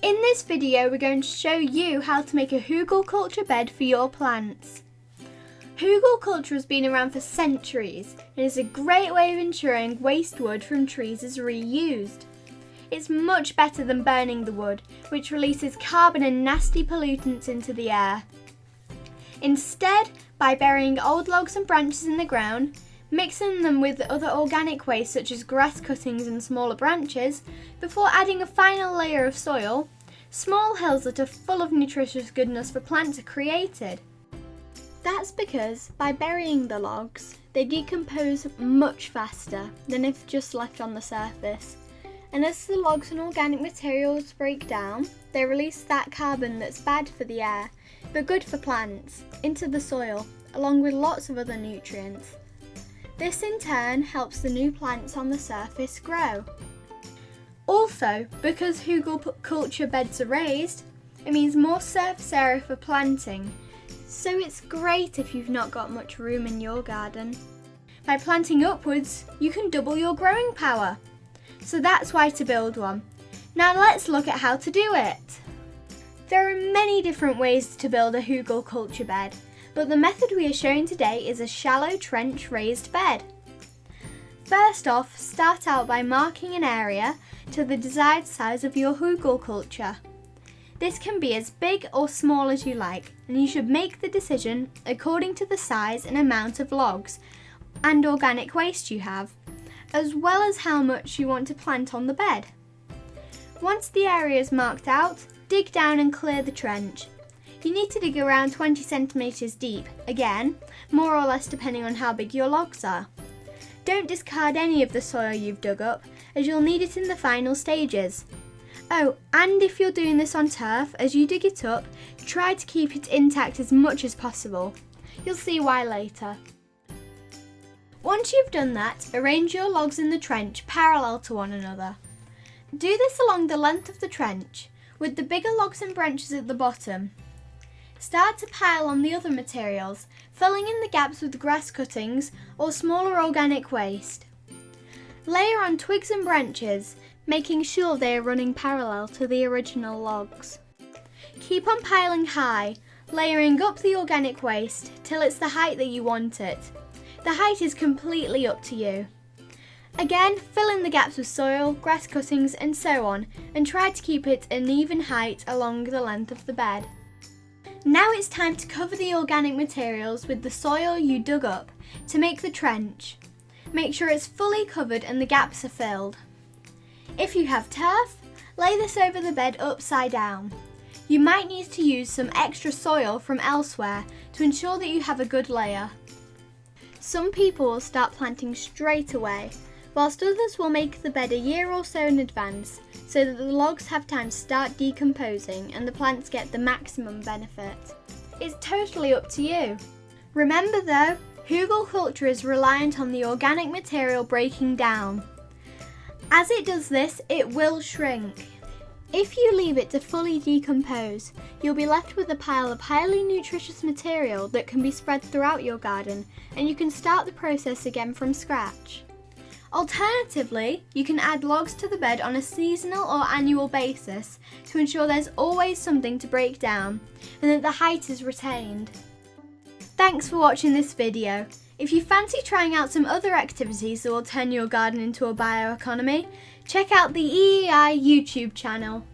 In this video, we're going to show you how to make a hugelkultur bed for your plants. Hugelkultur has been around for centuries and is a great way of ensuring waste wood from trees is reused. It's much better than burning the wood, which releases carbon and nasty pollutants into the air. Instead, by burying old logs and branches in the ground, mixing them with other organic waste such as grass cuttings and smaller branches, before adding a final layer of soil, small hills that are full of nutritious goodness for plants are created. That's because by burying the logs, they decompose much faster than if just left on the surface. And as the logs and organic materials break down, they release that carbon that's bad for the air, but good for plants, into the soil, along with lots of other nutrients. This in turn helps the new plants on the surface grow. Also, because hugelkultur beds are raised, it means more surface area for planting, so it's great if you've not got much room in your garden. By planting upwards, you can double your growing power. So that's why to build one. Now let's look at how to do it. There are many different ways to build a hugelkultur bed, but the method we are showing today is a shallow trench raised bed. First off, start out by marking an area to the desired size of your hugelkultur. This can be as big or small as you like, and you should make the decision according to the size and amount of logs and organic waste you have, as well as how much you want to plant on the bed. Once the area is marked out, dig down and clear the trench. You need to dig around 20 centimetres deep, again, more or less depending on how big your logs are. Don't discard any of the soil you've dug up, as you'll need it in the final stages. Oh, and if you're doing this on turf, as you dig it up, try to keep it intact as much as possible. You'll see why later. Once you've done that, arrange your logs in the trench parallel to one another. Do this along the length of the trench, with the bigger logs and branches at the bottom. Start to pile on the other materials, filling in the gaps with grass cuttings or smaller organic waste. Layer on twigs and branches, making sure they are running parallel to the original logs. Keep on piling high, layering up the organic waste till it's the height that you want it. The height is completely up to you. Again, fill in the gaps with soil, grass cuttings and so on, and try to keep it an even height along the length of the bed. Now it's time to cover the organic materials with the soil you dug up to make the trench. Make sure it's fully covered and the gaps are filled. If you have turf, lay this over the bed upside down. You might need to use some extra soil from elsewhere to ensure that you have a good layer. Some people will start planting straight away, whilst others will make the bed a year or so in advance so that the logs have time to start decomposing and the plants get the maximum benefit. It's totally up to you. Remember though, hugelkultur is reliant on the organic material breaking down. As it does this, it will shrink. If you leave it to fully decompose, you'll be left with a pile of highly nutritious material that can be spread throughout your garden, and you can start the process again from scratch. Alternatively, you can add logs to the bed on a seasonal or annual basis to ensure there's always something to break down and that the height is retained. Thanks for watching this video. If you fancy trying out some other activities that will turn your garden into a bioeconomy, check out the EEI YouTube channel.